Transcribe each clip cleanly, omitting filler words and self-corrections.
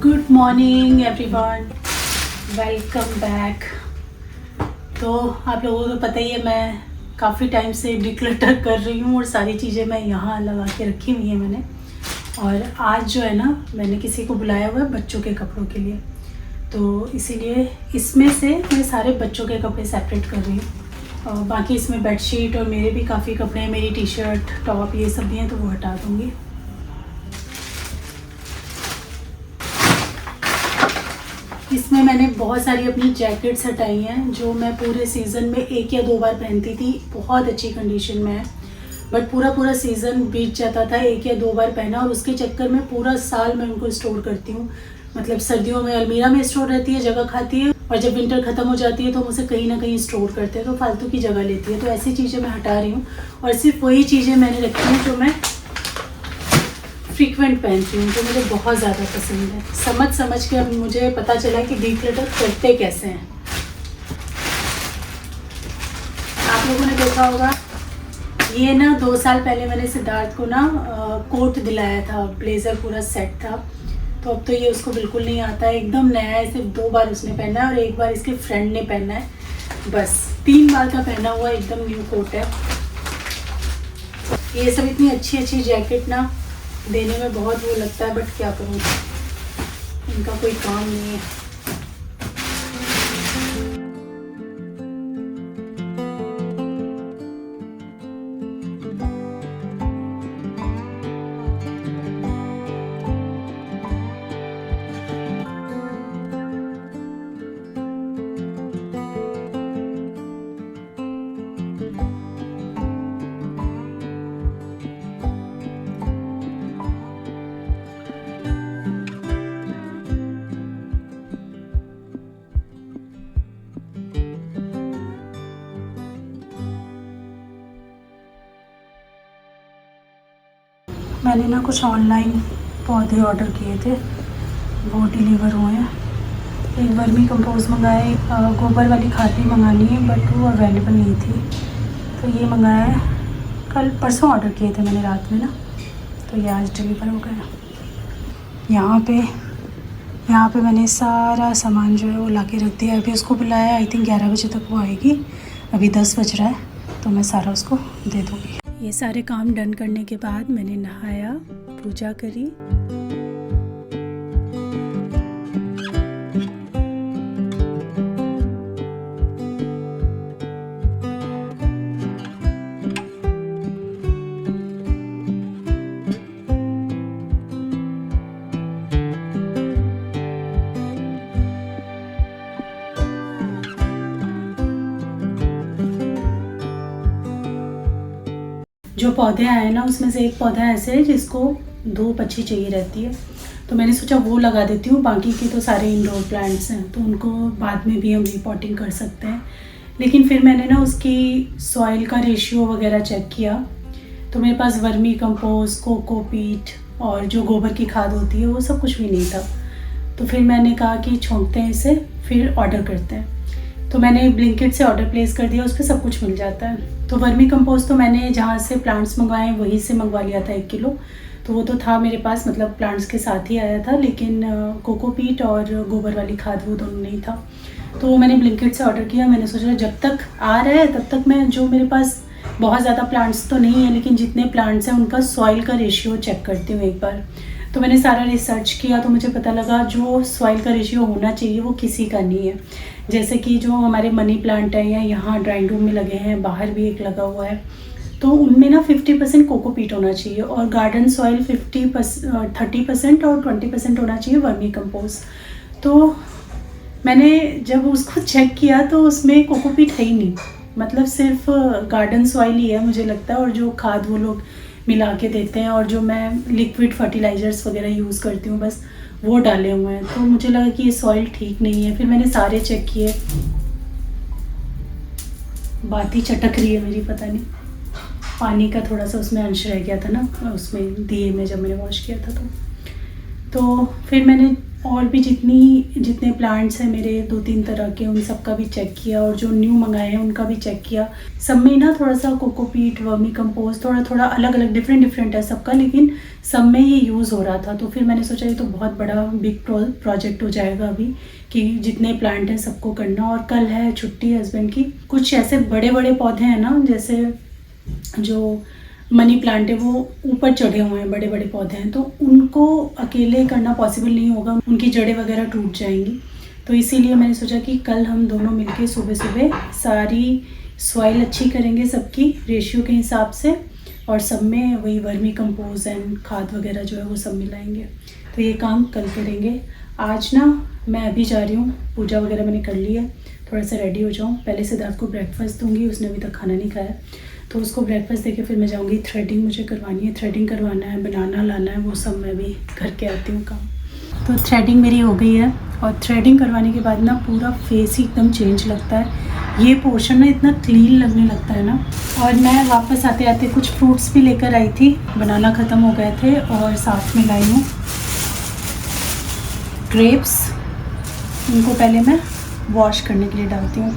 Good morning everyone, welcome back. तो आप लोगों को पता ही है मैं काफ़ी टाइम से डिक्लटर कर रही हूँ और सारी चीज़ें मैं यहाँ लगा के रखी हुई है मैंने। और आज जो है ना, मैंने किसी को बुलाया हुआ है बच्चों के कपड़ों के लिए, तो इसीलिए इसमें से मैं सारे बच्चों के कपड़े सेपरेट कर रही हूँ। और बाकी इसमें बेडशीट और मेरे भी काफ़ी कपड़े हैं, मेरी टी शर्ट टॉप ये सब भी हैं, तो वो हटा दूँगी। इसमें मैंने बहुत सारी अपनी जैकेट्स हटाई हैं जो मैं पूरे सीज़न में 1 या 2 बार पहनती थी। बहुत अच्छी कंडीशन में है, बट पूरा सीज़न बीत जाता था 1 या 2 बार पहना, और उसके चक्कर में पूरा साल मैं उनको स्टोर करती हूँ। मतलब सर्दियों में अलमीरा में स्टोर रहती है, जगह खाती है, और जब विंटर ख़त्म हो जाती है तो हम उसे कहीं ना कहीं स्टोर करते हैं, तो फालतू की जगह लेती है। तो ऐसी चीज़ें मैं हटा रही हूँ और सिर्फ वही चीज़ें मैंने रखी हैं जो मैं फ्रीक्वेंट पहनती हूँ, जो मुझे बहुत ज़्यादा पसंद है। समझ के अब मुझे पता चला कि डिक्लटर करते कैसे हैं। आप लोगों ने देखा होगा, ये ना 2 साल पहले मैंने सिद्धार्थ को ना कोट दिलाया था, ब्लेज़र पूरा सेट था। तो अब तो ये उसको बिल्कुल नहीं आता है, एकदम नया है। सिर्फ 2 बार उसने पहना है और 1 बार इसके फ्रेंड ने पहना है, बस 3 बार का पहना हुआ एकदम न्यू कोट है। ये सब इतनी अच्छी जैकेट ना देने में बहुत वो लगता है, बट क्या करूँ, इनका कोई काम नहीं है। मैंने ना कुछ ऑनलाइन पौधे ऑर्डर किए थे, वो डिलीवर हुए हैं। एक वर्मी कंपोस्ट मंगाया, एक गोबर वाली खाद भी मंगानी है, बट वो अवेलेबल नहीं थी, तो ये मंगाया है। कल परसों ऑर्डर किए थे मैंने रात में ना, तो ये आज डिलीवर हो गया। यहाँ पे मैंने सारा सामान जो है वो ला के रख दिया। अभी उसको बुलाया, आई थिंक 11 बजे तक वो आएगी, अभी 10 बज रहा है, तो मैं सारा उसको दे दूँगी। ये सारे काम डन करने के बाद मैंने नहाया, पूजा करी। जो पौधे आए ना, उसमें से एक पौधा ऐसे है जिसको धूप अच्छी चाहिए रहती है, तो मैंने सोचा वो लगा देती हूँ। बाकी के तो सारे इंडोर प्लांट्स हैं, तो उनको बाद में भी हम रिपोर्टिंग कर सकते हैं। लेकिन फिर मैंने ना उसकी सॉइल का रेशियो वगैरह चेक किया, तो मेरे पास वर्मी कंपोस्ट, कोकोपीट और जो गोबर की खाद होती है वो सब कुछ भी नहीं था। तो फिर मैंने कहा कि छोड़ते हैं इसे, फिर ऑर्डर करते हैं। तो मैंने ब्लिंकिट से ऑर्डर प्लेस कर दिया, उस पर सब कुछ मिल जाता है। तो वर्मी कंपोस्ट तो मैंने जहाँ से प्लांट्स मंगवाए वहीं से मंगवा लिया था 1 किलो, तो वो तो था मेरे पास, मतलब प्लांट्स के साथ ही आया था। लेकिन कोकोपीट और गोबर वाली खाद वो दोनों नहीं था, तो वो मैंने ब्लिंकिट से ऑर्डर किया। मैंने सोचा जब तक आ रहा है तब तक मैं, जो मेरे पास बहुत ज़्यादा प्लांट्स तो नहीं है, लेकिन जितने प्लांट्स हैं उनका सॉइल का रेशियो चेक करती हूँ एक बार। तो मैंने सारा रिसर्च किया, तो मुझे पता लगा जो सॉइल का रेशियो होना चाहिए वो किसी का नहीं है। जैसे कि जो हमारे मनी प्लांट है, या यहाँ ड्राइंग रूम में लगे हैं, बाहर भी एक लगा हुआ है, तो उनमें ना 50% कोकोपीट होना चाहिए, और गार्डन सॉइल 30% और 20% होना चाहिए वर्मी कंपोस्ट। तो मैंने जब उसको चेक किया तो उसमें कोकोपीट है ही नहीं, मतलब सिर्फ गार्डन सॉइल ही है मुझे लगता है, और जो खाद वो लोग मिला के देते हैं, और जो मैं लिक्विड फर्टिलाइज़र्स वगैरह यूज़ करती हूँ बस वो डाले हुए हैं। तो मुझे लगा कि ये सॉइल ठीक नहीं है। फिर मैंने सारे चेक किए, बात ही चटक रही है मेरी, पता नहीं, पानी का थोड़ा सा उसमें अंश रह गया था ना, उसमें दिए में जब मैंने वॉश किया था। तो फिर मैंने और भी जितने प्लांट्स हैं मेरे 2-3 तरह के, उन सब का भी चेक किया, और जो न्यू मंगाए हैं उनका भी चेक किया। सब में ना थोड़ा सा कोकोपीट, वर्मी कंपोस्ट, थोड़ा थोड़ा अलग अलग डिफरेंट है सबका, लेकिन सब में ये यूज़ हो रहा था। तो फिर मैंने सोचा ये तो बहुत बड़ा बिग प्रोजेक्ट हो जाएगा अभी, कि जितने प्लांट हैं सबको करना। और कल है छुट्टी हस्बैंड की। कुछ ऐसे बड़े बड़े पौधे हैं ना, जैसे जो मनी प्लांट है वो ऊपर चढ़े हुए हैं, बड़े बड़े पौधे हैं, तो उनको अकेले करना पॉसिबल नहीं होगा, उनकी जड़ें वगैरह टूट जाएंगी। तो इसीलिए मैंने सोचा कि कल हम दोनों मिलके सुबह सुबह सारी सॉइल अच्छी करेंगे सबकी रेशियो के हिसाब से, और सब में वही वर्मी कंपोज एंड खाद वगैरह जो है वो सब मिलाएंगे। तो ये काम कल करेंगे। आज ना मैं अभी जा रही हूँ, पूजा वगैरह मैंने कर ली है, थोड़ा सा रेडी हो जाऊँ। पहले सिद्धार्थ को ब्रेकफास्ट दूँगी, उसने अभी तक खाना नहीं खाया, तो उसको ब्रेकफास्ट देके फिर मैं जाऊँगी। थ्रेडिंग मुझे करवानी है, थ्रेडिंग करवाना है, बनाना लाना है, वो सब मैं भी करके आती हूँ काम। तो थ्रेडिंग मेरी हो गई है, और थ्रेडिंग करवाने के बाद ना पूरा फेस ही एकदम चेंज लगता है। ये पोर्शन ना इतना क्लीन लगने लगता है ना। और मैं वापस आते आते कुछ फ्रूट्स भी लेकर आई थी, बनाना ख़त्म हो गए थे, और साथ में लाई हूँ ग्रेप्स। इनको पहले मैं वॉश करने के लिए डालती हूँ।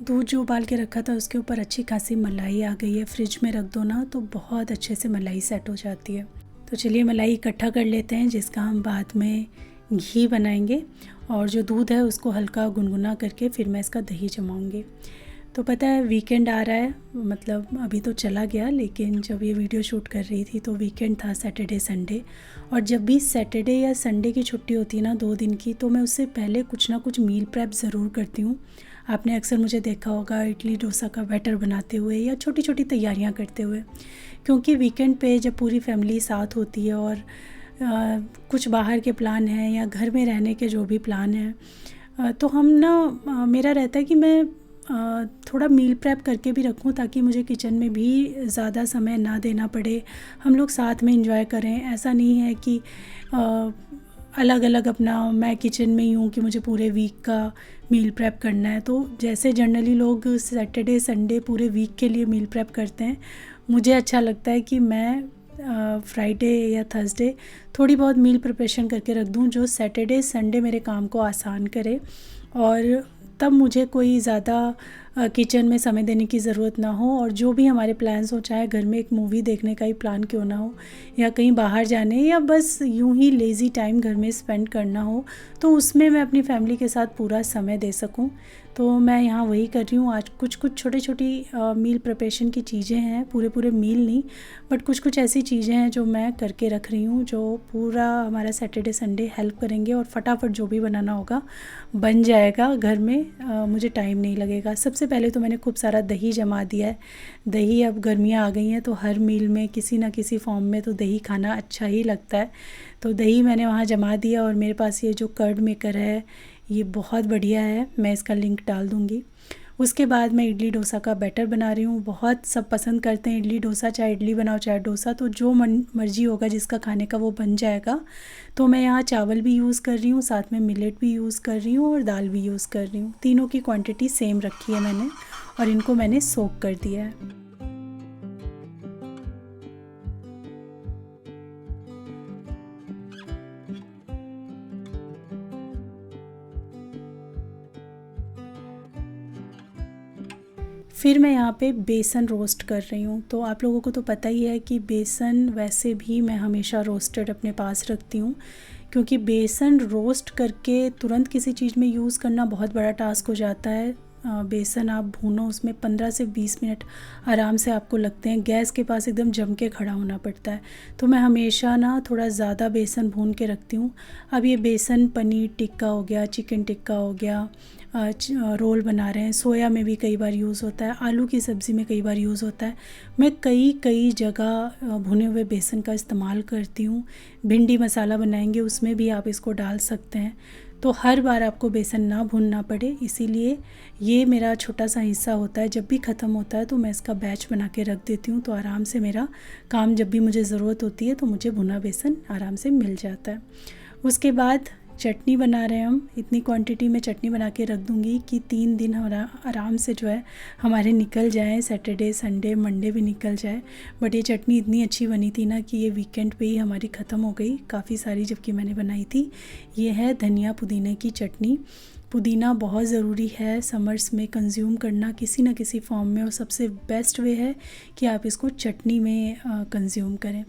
दूध जो उबाल के रखा था उसके ऊपर अच्छी खासी मलाई आ गई है। फ्रिज में रख दो ना तो बहुत अच्छे से मलाई सेट हो जाती है। तो चलिए मलाई इकट्ठा कर लेते हैं, जिसका हम बाद में घी बनाएंगे। और जो दूध है उसको हल्का गुनगुना करके फिर मैं इसका दही जमाऊंगी। तो पता है वीकेंड आ रहा है, मतलब अभी तो चला गया, लेकिन जब ये वीडियो शूट कर रही थी तो वीकेंड था, सैटरडे संडे। और जब भी सैटरडे या संडे की छुट्टी होती है ना 2 दिन की, तो मैं उससे पहले कुछ ना कुछ मील प्रेप ज़रूर करती हूँ। आपने अक्सर मुझे देखा होगा इडली डोसा का बैटर बनाते हुए या छोटी छोटी तैयारियाँ करते हुए, क्योंकि वीकेंड पे जब पूरी फैमिली साथ होती है और कुछ बाहर के प्लान हैं या घर में रहने के जो भी प्लान हैं, तो हम ना मेरा रहता है कि मैं थोड़ा मील प्रेप करके भी रखूं, ताकि मुझे किचन में भी ज़्यादा समय ना देना पड़े, हम लोग साथ में एंजॉय करें। ऐसा नहीं है कि अलग अलग अपना मैं किचन में ही हूँ कि मुझे पूरे वीक का मील प्रेप करना है। तो जैसे जनरली लोग सैटरडे संडे पूरे वीक के लिए मील प्रेप करते हैं, मुझे अच्छा लगता है कि मैं फ्राइडे या थर्सडे थोड़ी बहुत मील प्रिपरेशन करके रख दूँ, जो सैटरडे संडे मेरे काम को आसान करे, और तब मुझे कोई ज़्यादा किचन में समय देने की ज़रूरत ना हो। और जो भी हमारे प्लान्स हो, चाहे घर में एक मूवी देखने का ही प्लान क्यों ना हो, या कहीं बाहर जाने, या बस यूं ही लेज़ी टाइम घर में स्पेंड करना हो, तो उसमें मैं अपनी फैमिली के साथ पूरा समय दे सकूं। तो मैं यहाँ वही कर रही हूँ। आज कुछ छोटी छोटी मील प्रिपरेशन की चीज़ें हैं, पूरे मील नहीं, बट कुछ ऐसी चीज़ें हैं जो मैं करके रख रही हूँ, जो पूरा हमारा सैटरडे संडे हेल्प करेंगे, और फटाफट जो भी बनाना होगा बन जाएगा घर में, मुझे टाइम नहीं लगेगा। सबसे पहले तो मैंने खूब सारा दही जमा दिया है। दही, अब गर्मियाँ आ गई हैं तो हर मील में किसी ना किसी फॉर्म में तो दही खाना अच्छा ही लगता है। तो दही मैंने वहाँ जमा दिया, और मेरे पास ये जो कर्ड मेकर है ये बहुत बढ़िया है, मैं इसका लिंक डाल दूँगी। उसके बाद मैं इडली डोसा का बैटर बना रही हूँ। बहुत सब पसंद करते हैं इडली डोसा, चाहे इडली बनाओ चाहे डोसा, तो जो मर्जी होगा जिसका खाने का वो बन जाएगा। तो मैं यहाँ चावल भी यूज़ कर रही हूँ, साथ में मिलेट भी यूज़ कर रही हूँ, और दाल भी यूज़ कर रही हूँ। तीनों की क्वांटिटी सेम रखी है मैंने, और इनको मैंने सोक कर दिया है। फिर मैं यहाँ पे बेसन रोस्ट कर रही हूँ। तो आप लोगों को तो पता ही है कि बेसन वैसे भी मैं हमेशा रोस्टेड अपने पास रखती हूँ, क्योंकि बेसन रोस्ट करके तुरंत किसी चीज़ में यूज़ करना बहुत बड़ा टास्क हो जाता है। बेसन आप भूनो, उसमें 15 से 20 मिनट आराम से आपको लगते हैं, गैस के पास एकदम जम के खड़ा होना पड़ता है। तो मैं हमेशा ना थोड़ा ज़्यादा बेसन भून के रखती हूँ। अब ये बेसन पनीर टिक्का हो गया, चिकन टिक्का हो गया, रोल बना रहे हैं, सोया में भी कई बार यूज़ होता है, आलू की सब्ज़ी में कई बार यूज़ होता है। मैं कई जगह भुने हुए बेसन का इस्तेमाल करती हूँ। भिंडी मसाला बनाएंगे उसमें भी आप इसको डाल सकते हैं। तो हर बार आपको बेसन ना भूनना पड़े, इसीलिए ये मेरा छोटा सा हिस्सा होता है। जब भी ख़त्म होता है तो मैं इसका बैच बना के रख देती हूँ, तो आराम से मेरा काम जब भी मुझे ज़रूरत होती है तो मुझे भुना बेसन आराम से मिल जाता है। उसके बाद चटनी बना रहे हैं हम। इतनी क्वांटिटी में चटनी बना के रख दूँगी कि 3 दिन हमारा आराम से जो है हमारे निकल जाए, सैटरडे संडे मंडे भी निकल जाए। बट ये चटनी इतनी अच्छी बनी थी ना कि ये वीकेंड पे ही हमारी ख़त्म हो गई, काफ़ी सारी जबकि मैंने बनाई थी। ये है धनिया पुदीने की चटनी। पुदीना बहुत ज़रूरी है समर्स में कंज्यूम करना किसी न किसी फॉर्म में, और सबसे बेस्ट वे है कि आप इसको चटनी में कंज्यूम करें।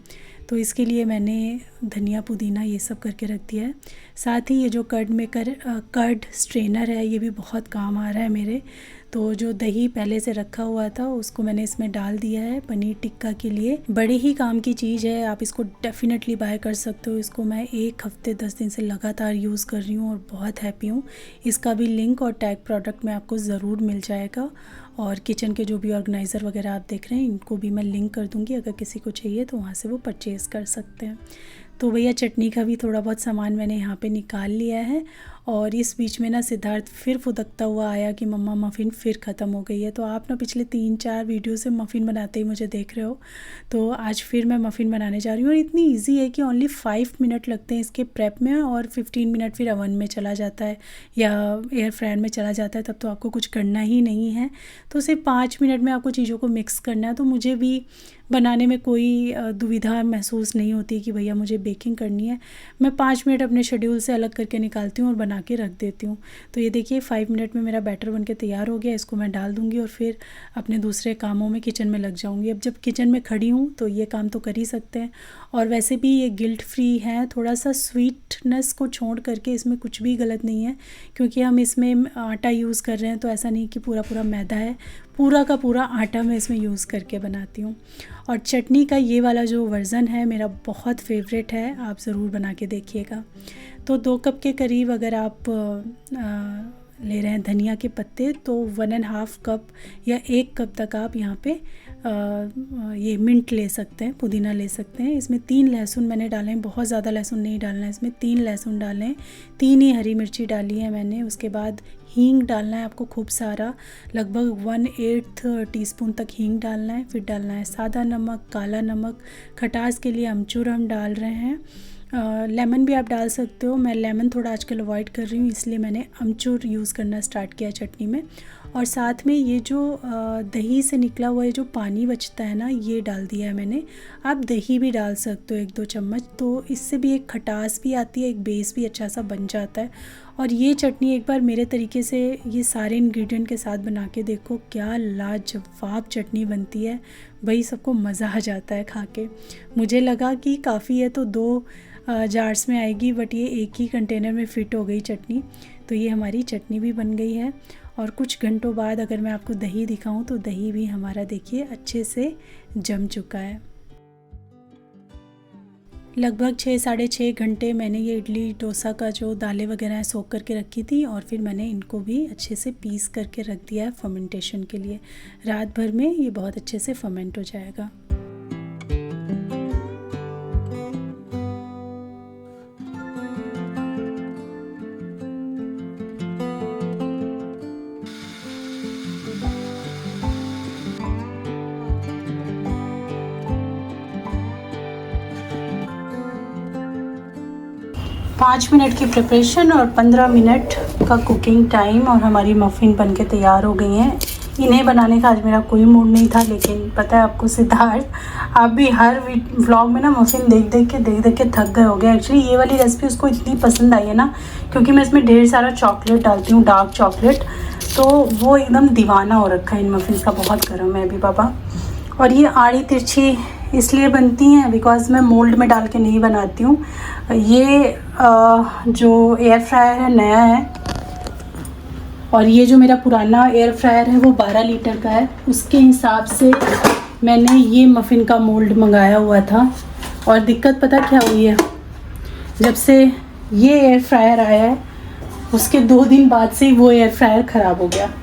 तो इसके लिए मैंने धनिया पुदीना ये सब करके रख दिया है। साथ ही ये जो कर्ड स्ट्रेनर है ये भी बहुत काम आ रहा है मेरे। तो जो दही पहले से रखा हुआ था उसको मैंने इसमें डाल दिया है पनीर टिक्का के लिए। बड़े ही काम की चीज़ है, आप इसको डेफिनेटली बाय कर सकते हो। इसको मैं 1 हफ्ते 10 दिन से लगातार यूज़ कर रही हूँ और बहुत हैप्पी हूँ। इसका भी लिंक और टैग प्रोडक्ट में आपको ज़रूर मिल जाएगा, और किचन के जो भी ऑर्गेनाइज़र वगैरह आप देख रहे हैं इनको भी मैं लिंक कर दूँगी, अगर किसी को चाहिए तो वहाँ से वो परचेज़ कर सकते हैं। तो भैया चटनी का भी थोड़ा बहुत सामान मैंने यहाँ पे निकाल लिया है। और इस बीच में ना सिद्धार्थ फिर फुदकता हुआ आया कि मम्मा मफ़िन फिर ख़त्म हो गई है। तो आप ना पिछले 3-4 वीडियो से मफ़िन बनाते ही मुझे देख रहे हो, तो आज फिर मैं मफ़िन बनाने जा रही हूँ। और इतनी इजी है कि ओनली 5 मिनट लगते हैं इसके प्रेप में, और 15 मिनट फिर ओवन में चला जाता है या एयर फ्रायर में चला जाता है, तब तो आपको कुछ करना ही नहीं है। तो सिर्फ 5 मिनट में आपको चीज़ों को मिक्स करना है। तो मुझे भी बनाने में कोई दुविधा महसूस नहीं होती कि भैया मुझे बेकिंग करनी है। मैं 5 मिनट अपने शेड्यूल से अलग करके निकालती हूँ और बना के रख देती हूँ। तो ये देखिए 5 मिनट में मेरा बैटर बन के तैयार हो गया। इसको मैं डाल दूँगी और फिर अपने दूसरे कामों में किचन में लग जाऊँगी। अब जब किचन में खड़ी हूँ तो ये काम तो कर ही सकते हैं। और वैसे भी ये गिल्ट फ्री है, थोड़ा सा स्वीटनेस को छोड़ करके इसमें कुछ भी गलत नहीं है, क्योंकि हम इसमें आटा यूज़ कर रहे हैं। तो ऐसा नहीं कि पूरा मैदा है, पूरा का पूरा आटा मैं इसमें यूज़ करके बनाती हूँ। और चटनी का ये वाला जो वर्ज़न है मेरा बहुत फेवरेट है, आप ज़रूर बना के देखिएगा। तो 2 कप के करीब अगर आप ले रहे हैं धनिया के पत्ते, तो 1.5 कप या 1 कप तक आप यहाँ पे ये मिंट ले सकते हैं, पुदीना ले सकते हैं। इसमें 3 लहसुन मैंने डाले हैं, बहुत ज़्यादा लहसुन नहीं डालना है इसमें। 3 लहसुन डाले हैं, 3 ही हरी मिर्ची डाली है मैंने। उसके बाद हींग डालना है आपको खूब सारा, लगभग 1/8 टीस्पून तक हींग डालना है। फिर डालना है सादा नमक, काला नमक, खटास के लिए अमचूर हम डाल रहे हैं। लेमन भी आप डाल सकते हो, मैं लेमन थोड़ा आजकल अवॉइड कर रही हूँ, इसलिए मैंने अमचूर यूज़ करना स्टार्ट किया चटनी में। और साथ में ये जो दही से निकला हुआ ये जो पानी बचता है ना, ये डाल दिया है मैंने। आप दही भी डाल सकते हो 1-2 चम्मच, तो इससे भी एक खटास भी आती है, एक बेस भी अच्छा सा बन जाता है। और ये चटनी एक बार मेरे तरीके से ये सारे इंग्रेडिएंट के साथ बना के देखो, क्या लाजवाब चटनी बनती है। वही सबको मज़ा आ जाता है खा के। मुझे लगा कि काफ़ी है तो 2 जार्स में आएगी, बट ये एक ही कंटेनर में फ़िट हो गई चटनी। तो ये हमारी चटनी भी बन गई है। और कुछ घंटों बाद अगर मैं आपको दही दिखाऊं तो दही भी हमारा देखिए अच्छे से जम चुका है। लगभग 6-6.5 घंटे मैंने ये इडली डोसा का जो दालें वगैरह है सोक करके रखी थी, और फिर मैंने इनको भी अच्छे से पीस करके रख दिया है फर्मेंटेशन के लिए। रात भर में ये बहुत अच्छे से फर्मेंट हो जाएगा। पाँच मिनट की प्रिपरेशन और 15 मिनट का कुकिंग टाइम, और हमारी मफ़िन बनके तैयार हो गई हैं। इन्हें बनाने का आज मेरा कोई मूड नहीं था, लेकिन पता है आपको सिद्धार्थ, आप भी हर व्लॉग में ना मफ़िन देख देख के थक गए हो गए। एक्चुअली ये वाली रेसिपी उसको इतनी पसंद आई है ना, क्योंकि मैं इसमें ढेर सारा चॉकलेट डालती हूँ, डार्क चॉकलेट, तो वो एकदम दीवाना हो रखा है इन मफ़िन का। बहुत गर्म है अभी पापा। और ये आड़ी तिरछी इसलिए बनती हैं बिकॉज़ मैं मोल्ड में डाल के नहीं बनाती हूँ। ये जो एयर फ्रायर है नया है, और ये जो मेरा पुराना एयर फ्रायर है वो 12 लीटर का है। उसके हिसाब से मैंने ये मफ़िन का मोल्ड मंगाया हुआ था। और दिक्कत पता क्या हुई है, जब से ये एयर फ्रायर आया है उसके 2 दिन बाद से वो एयर फ्रायर ख़राब हो गया।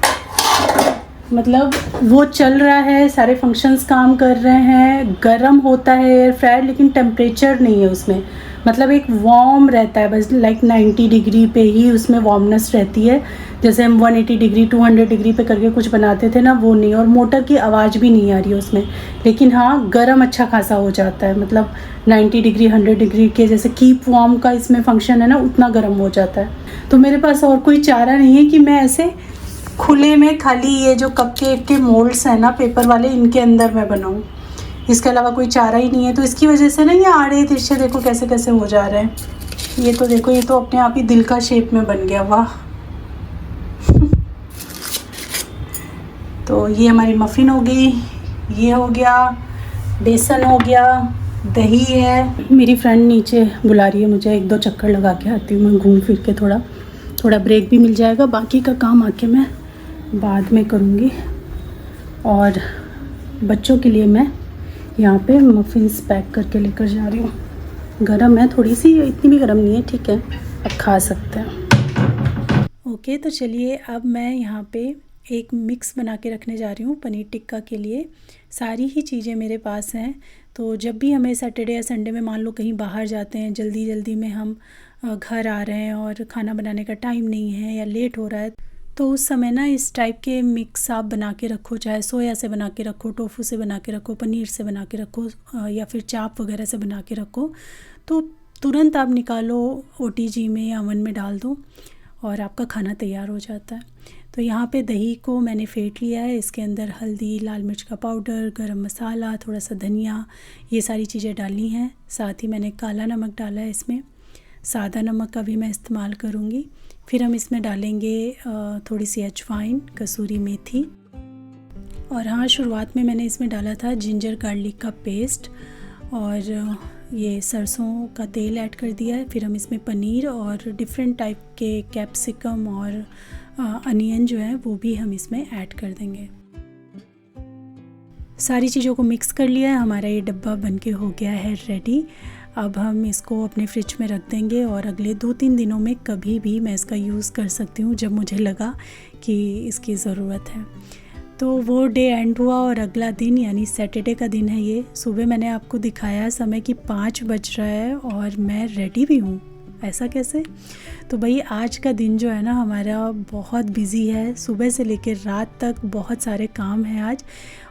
मतलब वो चल रहा है, सारे फंक्शंस काम कर रहे हैं, गर्म होता है एयर फ्रायर, लेकिन टेम्परेचर नहीं है उसमें। मतलब एक वार्म रहता है, बस लाइक 90 डिग्री पे ही उसमें वार्मनेस रहती है। जैसे हम 180 डिग्री 200 डिग्री पे करके कुछ बनाते थे ना, वो नहीं। और मोटर की आवाज़ भी नहीं आ रही है उसमें, लेकिन हाँ गर्म अच्छा खासा हो जाता है। मतलब 90 डिग्री 100 डिग्री के जैसे कीप वार्म का इसमें फंक्शन है ना, उतना गर्म हो जाता है। तो मेरे पास और कोई चारा नहीं है कि मैं ऐसे खुले में खाली ये जो कप केक के मोल्ड्स हैं ना पेपर वाले, इनके अंदर मैं बनाऊँ, इसके अलावा कोई चारा ही नहीं है। तो इसकी वजह से ना ये आड़े तिरछे देखो कैसे कैसे हो जा रहे हैं। ये तो देखो, ये तो अपने आप ही दिल का शेप में बन गया, वाह। तो ये हमारी मफ़िन हो गई, ये हो गया, बेसन हो गया, दही है। मेरी फ्रेंड नीचे बुला रही है मुझे, 1-2 चक्कर लगा के आती हूँ मैं, घूम फिर के थोड़ा ब्रेक भी मिल जाएगा। बाकी का काम आके मैं बाद में करूँगी। और बच्चों के लिए मैं यहाँ पे मफ़िन्स पैक करके लेकर जा रही हूँ। गरम है थोड़ी सी, इतनी भी गरम नहीं है, ठीक है, अब खा सकते हैं। ओके, तो चलिए अब मैं यहाँ पे एक मिक्स बना के रखने जा रही हूँ पनीर टिक्का के लिए। सारी ही चीज़ें मेरे पास हैं, तो जब भी हमें सैटरडे या संडे में मान लो कहीं बाहर जाते हैं, जल्दी में हम घर आ रहे हैं और खाना बनाने का टाइम नहीं है या लेट हो रहा है, तो उस समय ना इस टाइप के मिक्स आप बना के रखो। चाहे सोया से बना के रखो, टोफू से बना के रखो, पनीर से बना के रखो, या फिर चाप वगैरह से बना के रखो, तो तुरंत आप निकालो ओटीजी में या ओवन में डाल दो और आपका खाना तैयार हो जाता है। तो यहाँ पे दही को मैंने फेंट लिया है, इसके अंदर हल्दी, लाल मिर्च का पाउडर, गरम मसाला, थोड़ा सा धनिया, ये सारी चीज़ें डाली हैं। साथ ही मैंने काला नमक डाला है, इसमें सादा नमक का भी मैं इस्तेमाल करूँगी। फिर हम इसमें डालेंगे थोड़ी सी अजवाइन, कसूरी मेथी, और हाँ शुरुआत में मैंने इसमें डाला था जिंजर गार्लिक का पेस्ट, और ये सरसों का तेल ऐड कर दिया है। फिर हम इसमें पनीर और डिफरेंट टाइप के कैप्सिकम और अनियन जो है वो भी हम इसमें ऐड कर देंगे। सारी चीज़ों को मिक्स कर लिया है, हमारा ये डब्बा बनके हो गया है रेडी। अब हम इसको अपने फ्रिज में रख देंगे और अगले 2-3 दिनों में कभी भी मैं इसका यूज़ कर सकती हूँ जब मुझे लगा कि इसकी ज़रूरत है। तो वो डे एंड हुआ और अगला दिन यानी सैटरडे का दिन है ये। सुबह मैंने आपको दिखाया समय कि 5 बज रहा है और मैं रेडी भी हूँ, ऐसा कैसे? तो भाई आज का दिन जो है ना हमारा बहुत बिज़ी है, सुबह से लेकर रात तक बहुत सारे काम हैं आज।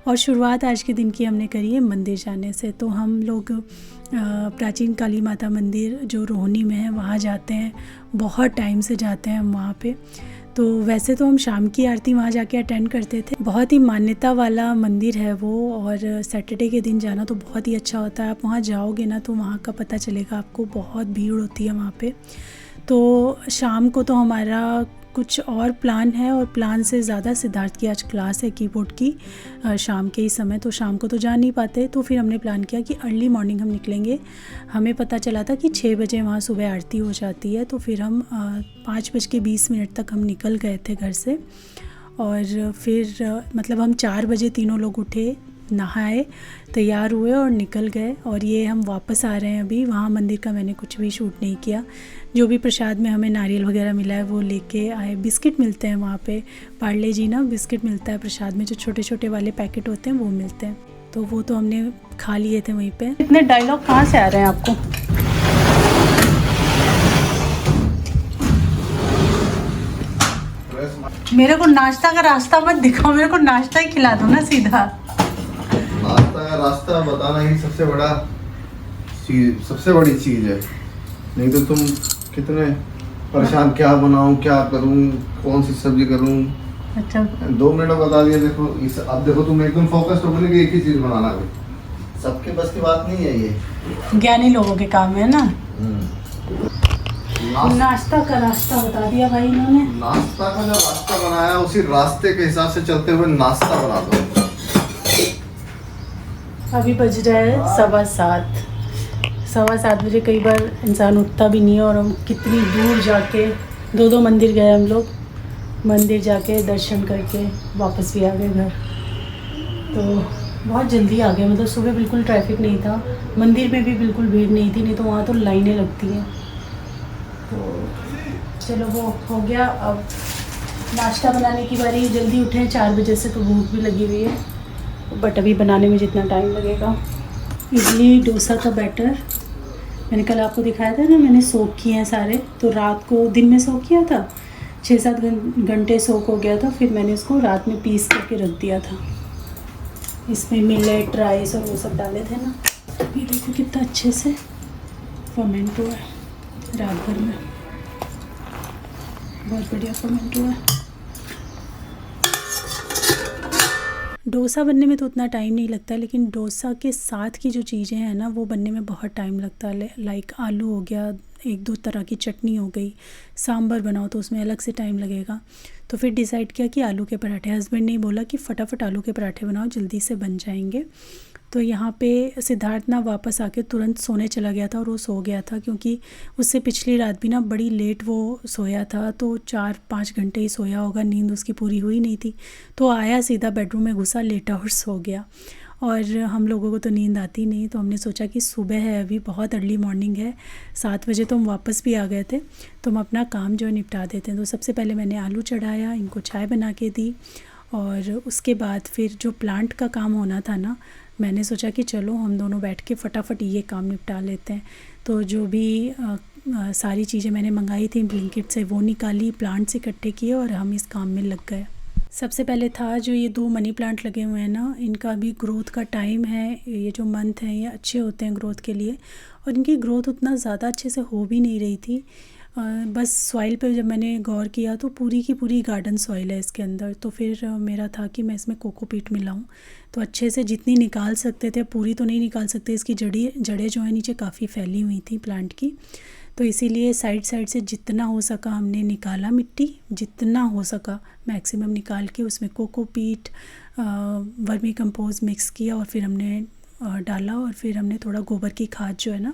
और शुरुआत आज के दिन की हमने करी है मंदिर जाने से। तो हम लोग प्राचीन काली माता मंदिर जो रोहिणी में है वहाँ जाते हैं, बहुत टाइम से जाते हैं हम वहाँ पे। तो वैसे तो हम शाम की आरती वहाँ जाके अटेंड करते थे, बहुत ही मान्यता वाला मंदिर है वो, और सैटरडे के दिन जाना तो बहुत ही अच्छा होता है। आप वहाँ जाओगे ना तो वहाँ का पता चलेगा आपको, बहुत भीड़ होती है वहाँ पे। तो शाम को तो हमारा कुछ और प्लान है, और प्लान से ज़्यादा सिद्धार्थ की आज क्लास है कीबोर्ड की शाम के ही समय, तो शाम को तो जा नहीं पाते। तो फिर हमने प्लान किया कि अर्ली मॉर्निंग हम निकलेंगे। हमें पता चला था कि 6 बजे वहाँ सुबह आरती हो जाती है, तो फिर हम 5:20 तक हम निकल गए थे घर से। और फिर मतलब हम 4 बजे तीनों लोग उठे, नहाए, तैयार हुए और निकल गए। और ये हम वापस आ रहे हैं अभी। वहाँ मंदिर का मैंने कुछ भी शूट नहीं किया। जो भी प्रसाद में हमें नारियल वगैरह मिला है वो लेके आए। बिस्किट मिलते हैं वहाँ पे, पार्ले जी ना बिस्किट मिलता है प्रसाद में, जो छोटे छोटे वाले पैकेट होते हैं वो मिलते हैं, तो वो तो हमने खा लिए थे वहीं पे। इतने डायलॉग कहाँ से आ रहे हैं आपको? मेरे को नाश्ता का रास्ता मत दिखाओ, मेरे को नाश्ता ही खिला दो ना सीधा। नाश्ता का रास्ता बताना ही सबसे बड़ी चीज है। नहीं तो तुम कितने परेशान, क्या बनाऊं, क्या करूं, कौन सी सब्जी करूं। अच्छा 2 मिनट में बता दिया। देखो अब देखो तुम एकदम फोकस हो गए कि एक ही चीज बनाना है। सबके बस की बात नहीं है ये, ज्ञानी लोगों के काम है ना। नाश्ता का रास्ता बता दिया भाई इन्होंने। नाश्ता का जो रास्ता बनाया उसी रास्ते के हिसाब से चलते हुए नाश्ता बना दो। अभी बज रहा है 7:15 बजे। कई बार इंसान उठता भी नहीं है, और हम कितनी दूर जाके 2 मंदिर गए हम लोग, मंदिर जाके दर्शन करके वापस भी आ गए घर। तो बहुत जल्दी आ गए, मतलब सुबह बिल्कुल ट्रैफिक नहीं था, मंदिर में भी बिल्कुल भीड़ नहीं थी, नहीं तो वहाँ तो लाइनें लगती हैं। तो चलो वो हो गया। अब नाश्ता बनाने की बारी। जल्दी उठे 4 बजे से, तो भूख भी लगी हुई है, बट अभी बनाने में जितना टाइम लगेगा। इडली डोसा का बैटर मैंने कल आपको दिखाया था ना, मैंने सोक किए हैं सारे। तो रात को दिन में सोक किया था, 6-7 घंटे सोक हो गया था। फिर मैंने इसको रात में पीस करके रख दिया था। इसमें मिलेट, राइस और वो सब डाले थे ना। ये देखो कितना अच्छे से फर्मेंट हुआ है रात भर में, बहुत बढ़िया फर्मेंट हुआ है। डोसा बनने में तो उतना टाइम नहीं लगता, लेकिन डोसा के साथ की जो चीज़ें हैं ना वो बनने में बहुत टाइम लगता है। लाइक आलू हो गया, 1-2 तरह की चटनी हो गई, सांभर बनाओ तो उसमें अलग से टाइम लगेगा। तो फिर डिसाइड किया कि आलू के पराठे। हस्बैंड ने बोला कि फटाफट आलू के पराठे बनाओ, जल्दी से बन जाएंगे। तो यहाँ पे सिद्धार्थ ना वापस आके तुरंत सोने चला गया था, और वो सो गया था क्योंकि उससे पिछली रात भी ना बड़ी लेट वो सोया था। तो 4-5 घंटे ही सोया होगा, नींद उसकी पूरी हुई नहीं थी। तो आया सीधा बेडरूम में घुसा, लेटा और सो गया। और हम लोगों को तो नींद आती नहीं, तो हमने सोचा कि सुबह है, अभी बहुत अर्ली मॉर्निंग है, 7 बजे तो हम वापस भी आ गए थे, तो हम अपना काम जो है निपटा देते हैं। तो सबसे पहले मैंने आलू चढ़ाया, इनको चाय बना के दी, और उसके बाद फिर जो प्लांट का काम होना था ना, मैंने सोचा कि चलो हम दोनों बैठ के फटाफट ये काम निपटा लेते हैं। तो जो भी सारी चीज़ें मैंने मंगाई थी ब्लिंकिट से वो निकाली, प्लांट्स इकट्ठे किए और हम इस काम में लग गए। सबसे पहले था जो ये 2 मनी प्लांट लगे हुए हैं ना, इनका अभी ग्रोथ का टाइम है। ये जो मंथ हैं ये अच्छे होते हैं ग्रोथ के लिए, और इनकी ग्रोथ उतना ज़्यादा अच्छे से हो भी नहीं रही थी। बस सॉइल पे जब मैंने गौर किया तो पूरी की पूरी गार्डन सॉइल है इसके अंदर। तो फिर मेरा था कि मैं इसमें कोकोपीट मिलाऊं, तो अच्छे से जितनी निकाल सकते थे, पूरी तो नहीं निकाल सकते, इसकी जड़ें जो है नीचे काफ़ी फैली हुई थी प्लांट की। तो इसीलिए साइड से जितना हो सका हमने निकाला, मिट्टी जितना हो सका मैक्सिमम निकाल के उसमें कोकोपीट, वर्मी कंपोस्ट मिक्स किया, और फिर हमने डाला, और फिर हमने थोड़ा गोबर की खाद जो है ना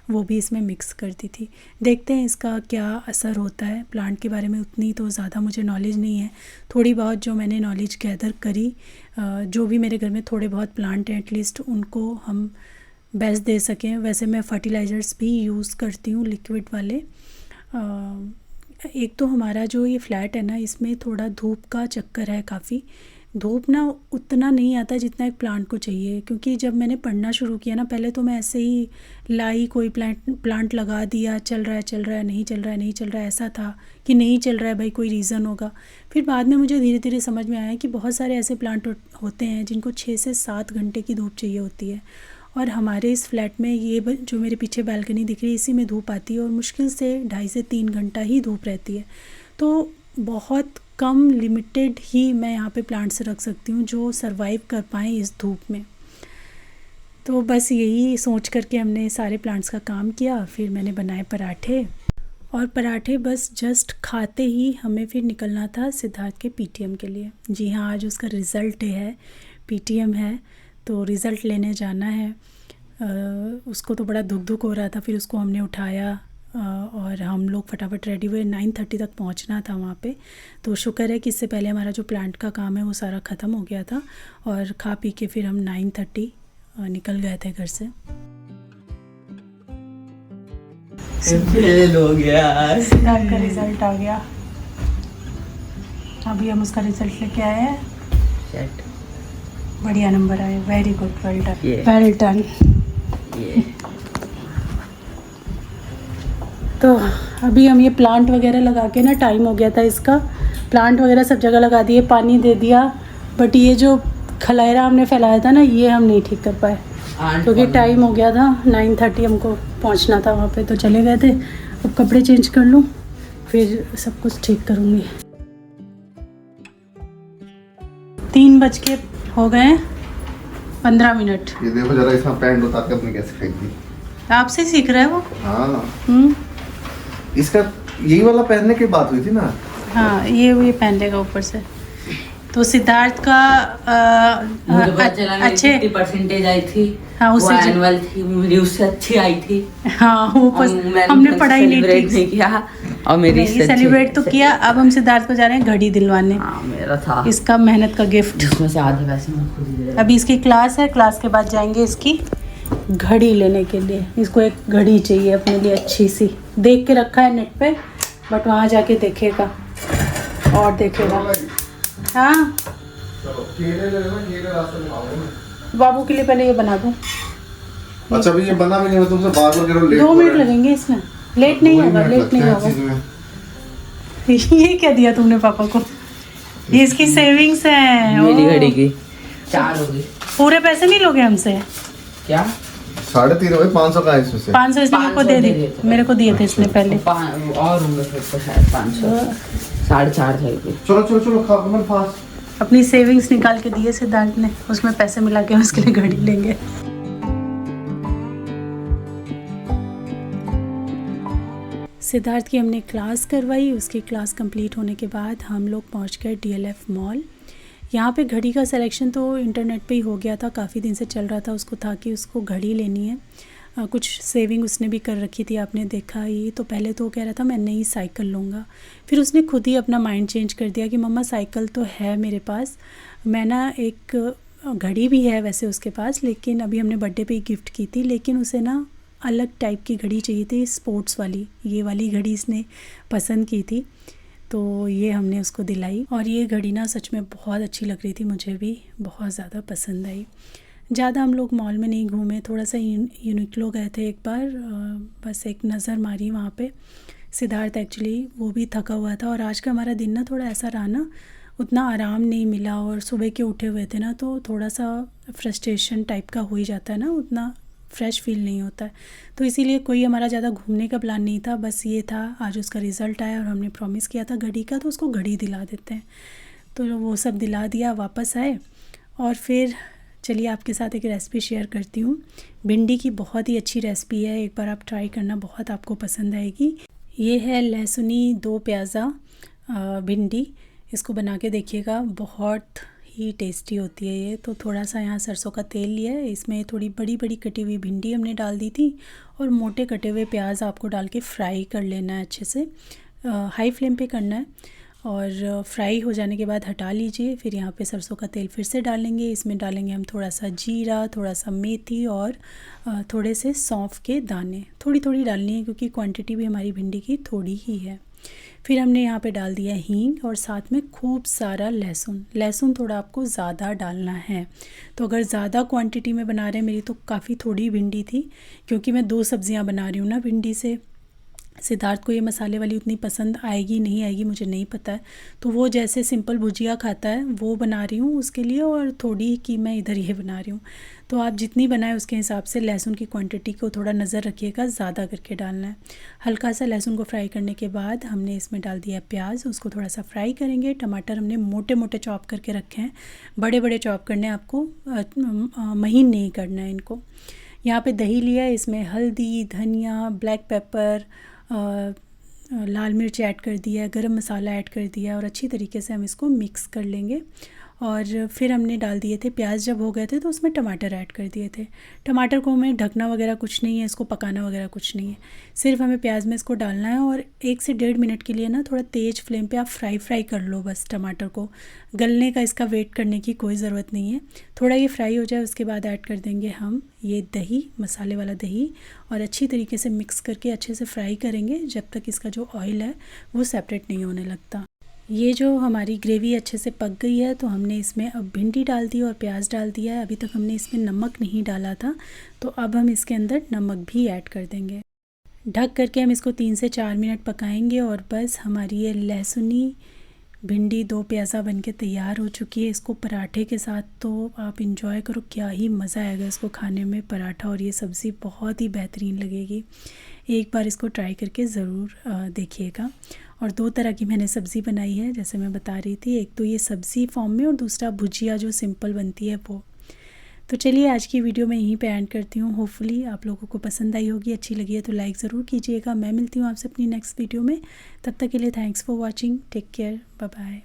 वो भी इसमें मिक्स कर दी थी। देखते हैं इसका क्या असर होता है। प्लांट के बारे में उतनी तो ज़्यादा मुझे नॉलेज नहीं है, थोड़ी बहुत जो मैंने नॉलेज गैदर करी, जो भी मेरे घर में थोड़े बहुत प्लांट हैं एटलीस्ट उनको हम बेस्ट दे सकें। वैसे मैं फर्टिलाइज़र्स भी यूज़ करती हूँ, लिक्विड वाले। एक तो हमारा जो ये फ्लैट है ना, इसमें थोड़ा धूप का चक्कर है काफ़ी। धूप ना उतना नहीं आता जितना एक प्लांट को चाहिए, क्योंकि जब मैंने पढ़ना शुरू किया ना, पहले तो मैं ऐसे ही लाई कोई प्लांट लगा दिया, चल रहा है, नहीं चल रहा है, ऐसा था कि नहीं चल रहा है भाई, कोई रीज़न होगा। फिर बाद में मुझे धीरे धीरे समझ में आया कि बहुत सारे ऐसे प्लांट होते हैं जिनको 6 से 7 घंटे की धूप चाहिए होती है। और हमारे इस फ्लैट में ये जो मेरे पीछे बालकनी दिख रही है, इसी में धूप आती है, और मुश्किल से 2.5 से 3 घंटा ही धूप रहती है। तो बहुत कम लिमिटेड ही मैं यहाँ पे प्लांट्स रख सकती हूँ जो सरवाइव कर पाएँ इस धूप में। तो बस यही सोच करके हमने सारे प्लांट्स का काम किया। फिर मैंने बनाए पराठे, और पराठे बस जस्ट खाते ही हमें फिर निकलना था सिद्धार्थ के पीटीएम के लिए। जी हाँ, आज उसका रिज़ल्ट है, पीटीएम है, तो रिज़ल्ट लेने जाना है। उसको तो बड़ा दुख हो रहा था। फिर उसको हमने उठाया और हम लोग फटाफट रेडी हुए। 9:30 तक पहुंचना था वहाँ पे। तो शुक्र है कि इससे पहले हमारा जो प्लांट का काम है वो सारा ख़त्म हो गया था, और खा पी के फिर हम 9:30 निकल गए थे घर से। फेल हो गया, सिद्धार्थ का रिज़ल्ट आ गया। अभी हम उसका रिज़ल्ट लेके आए हैं, बढ़िया नंबर आए। Very good, well done, well done. तो अभी हम ये प्लांट वगैरह लगा के ना, टाइम हो गया था इसका, प्लांट वगैरह सब जगह लगा दिए, पानी दे दिया, बट ये जो खलायरा हमने फैलाया था ना, ये हम नहीं ठीक कर पाए क्योंकि टाइम हो गया था। 9:30 हमको पहुंचना था वहाँ पे, तो चले गए थे। अब कपड़े चेंज कर लूँ, फिर सब कुछ ठीक करूँगी। 3 बज के हो गए 15 मिनट। ये देखो जरा, इसका पैंट उतार के अपने कैसे फेंक दी। आपसे सीख रहा है वो। हाँ, इसका यही वाला पहनने की बात हुई थी ना। हाँ, ये पहन लेगा ऊपर से। तो सिद्धार्थ का अच्छे परसेंटेज आई थी। हाँ, वो एनुअल थी मेरी, उससे अच्छी आई थी। हाँ, वो हमने पढ़ाई नहीं किया, और मेरी सेलिब्रेट तो किया। अब हम सिद्धार्थ को जा रहे हैं घड़ी दिलवाने। हाँ, मेरा था इसका मेहनत का गिफ्ट, जिसमें से आधे पैसे मैं खुद ही दे रहा। अभी इसकी क्लास है, क्लास के बाद जाएंगे इसकी घड़ी लेने के लिए। इसको एक घड़ी चाहिए अपने लिए अच्छी सी, देख के रखा है नेट पे, बट वहाँ जाके देखेगा और देखेगा। हाँ, चलो केले ले लो, ये का रास्ता दिखाओ मैं। बाबू के लिए पहले ये बना दूँ। अच्छा अभी ये बना भी नहीं, मैं तुमसे बार बार कह रहा हूँ, लेट 2 हो मिनट रहा है। लगेंगे इसमें, लेट नहीं 2 ही होगा, मिनट लेट लगते नहीं हैं होगा। चीज़ में। ये क्या दिया तुमने पापा को? ये इसकी सेविंग्स है। मेरी ओह, घड़ी की 4 हो गई। पूरे पैसे नहीं लोगे हमसे? क्या 3.5 हो गए, 500 का है इसमें से। 500 इसने मेरे को दे दी, मेरे को दिए थे इसने पहले। और होंगे फिर तो शायद 500 4.5 थे। चलो चलो चलो खा मन फास्ट। अपनी सेविंग्स निकाल के दिए सिद्धार्थ ने, उसमें पैसे मिला के हम उसके लिए घड़ी लेंगे। सिद्धार्थ की हमने क्लास करवाई, उसकी क्लास कंप्लीट होने के बाद हम लोग पहुंच गए DLF मॉल। यहाँ पे घड़ी का सिलेक्शन तो इंटरनेट पे ही हो गया था, काफ़ी दिन से चल रहा था, उसको था कि उसको घड़ी लेनी है। कुछ सेविंग उसने भी कर रखी थी, आपने देखा ही। तो पहले तो वो कह रहा था मैं नई साइकिल लूँगा, फिर उसने खुद ही अपना माइंड चेंज कर दिया कि मम्मा साइकिल तो है मेरे पास, मैं ना एक घड़ी भी है वैसे उसके पास, लेकिन अभी हमने बर्थडे पे ही गिफ्ट की थी, लेकिन उसे ना अलग टाइप की घड़ी चाहिए थी, स्पोर्ट्स वाली। ये वाली घड़ी इसने पसंद की थी, तो ये हमने उसको दिलाई। और ये घड़ी ना सच में बहुत अच्छी लग रही थी, मुझे भी बहुत ज़्यादा पसंद आई। ज़्यादा हम लोग मॉल में नहीं घूमे, थोड़ा सा यूनिक्लो गए थे एक बार, बस एक नज़र मारी वहाँ पे। सिद्धार्थ एक्चुअली वो भी थका हुआ था, और आज का हमारा दिन ना थोड़ा ऐसा रहा ना, उतना आराम नहीं मिला, और सुबह के उठे हुए थे ना, तो थोड़ा सा फ्रस्ट्रेशन टाइप का हो ही जाता है ना, उतना फ्रेश फील नहीं होता है। तो इसीलिए कोई हमारा ज़्यादा घूमने का प्लान नहीं था, बस ये था आज उसका रिज़ल्ट आया और हमने प्रॉमिस किया था घड़ी का, तो उसको घड़ी दिला देते हैं। तो वो सब दिला दिया, वापस आए, और फिर चलिए आपके साथ एक रेसिपी शेयर करती हूँ। भिंडी की बहुत ही अच्छी रेसिपी है, एक बार आप ट्राई करना, बहुत आपको पसंद आएगी। ये है लहसुनी 2 प्याज़ा भिंडी, इसको बना के देखिएगा, बहुत ही टेस्टी होती है ये। तो थोड़ा सा यहाँ सरसों का तेल लिया है, इसमें थोड़ी बड़ी बड़ी कटी हुई भिंडी हमने डाल दी थी, और मोटे कटे हुए प्याज आपको डाल के फ्राई कर लेना है अच्छे से, हाई फ्लेम पे करना है। और फ्राई हो जाने के बाद हटा लीजिए। फिर यहाँ पे सरसों का तेल फिर से डालेंगे, इसमें डालेंगे हम थोड़ा सा जीरा, थोड़ा सा मेथी, और थोड़े से सौंफ के दाने, थोड़ी थोड़ी डालनी है क्योंकि क्वांटिटी भी हमारी भिंडी की थोड़ी ही है। फिर हमने यहाँ पे डाल दिया हींग, और साथ में खूब सारा लहसुन। लहसुन थोड़ा आपको ज़्यादा डालना है, तो अगर ज़्यादा क्वांटिटी में बना रहे हैं, मेरी तो काफ़ी थोड़ी भिंडी थी क्योंकि मैं 2 सब्ज़ियाँ बना रही हूँ ना भिंडी से। सिद्धार्थ को ये मसाले वाली उतनी पसंद आएगी नहीं आएगी मुझे नहीं पता है, तो वो जैसे सिंपल भुजिया खाता है वो बना रही हूँ उसके लिए, और थोड़ी की मैं इधर ये बना रही हूँ। तो आप जितनी बनाए उसके हिसाब से लहसुन की क्वांटिटी को थोड़ा नज़र रखिएगा, ज़्यादा करके डालना है। हल्का सा लहसुन को फ्राई करने के बाद हमने इसमें डाल दिया प्याज, उसको थोड़ा सा फ्राई करेंगे। टमाटर हमने मोटे मोटे चॉप करके रखे हैं, बड़े बड़े चॉप करने आपको, महीन नहीं करना है इनको। यहाँ पे दही लिया है, इसमें हल्दी, धनिया, ब्लैक पेपर, लाल मिर्च ऐड कर दिया है, गरम मसाला ऐड कर दिया, और अच्छी तरीके से हम इसको मिक्स कर लेंगे। और फिर हमने डाल दिए थे प्याज, जब हो गए थे तो उसमें टमाटर ऐड कर दिए थे। टमाटर को हमें ढकना वगैरह कुछ नहीं है, इसको पकाना वगैरह कुछ नहीं है, सिर्फ हमें प्याज में इसको डालना है, और 1 से 1.5 मिनट के लिए ना थोड़ा तेज़ फ्लेम पे आप फ्राई कर लो बस। टमाटर को गलने का, इसका वेट करने की कोई ज़रूरत नहीं है। थोड़ा ये फ्राई हो जाए उसके बाद ऐड कर देंगे हम ये दही, मसाले वाला दही, और अच्छी तरीके से मिक्स करके अच्छे से फ्राई करेंगे जब तक इसका जो ऑयल है वो सेपरेट नहीं होने लगता। ये जो हमारी ग्रेवी अच्छे से पक गई है, तो हमने इसमें अब भिंडी डाल दी और प्याज डाल दिया है। अभी तक हमने इसमें नमक नहीं डाला था, तो अब हम इसके अंदर नमक भी ऐड कर देंगे। ढक करके हम इसको 3 से 4 मिनट पकाएंगे, और बस हमारी ये लहसुनी भिंडी 2 प्याज़ा बनके तैयार हो चुकी है। इसको पराठे के साथ तो आप इंजॉय करो, क्या ही मज़ा आएगा इसको खाने में। पराठा और ये सब्ज़ी बहुत ही बेहतरीन लगेगी, एक बार इसको ट्राई करके ज़रूर देखिएगा। और 2 तरह की मैंने सब्ज़ी बनाई है, जैसे मैं बता रही थी, एक तो ये सब्ज़ी फॉर्म में, और दूसरा भुजिया जो सिंपल बनती है वो। तो चलिए आज की वीडियो मैं यहीं पे एंड करती हूँ। होपफुली आप लोगों को पसंद आई होगी, अच्छी लगी है तो लाइक ज़रूर कीजिएगा। मैं मिलती हूँ आपसे अपनी नेक्स्ट वीडियो में, तब तक के लिए thanks for watching, take care, bye bye.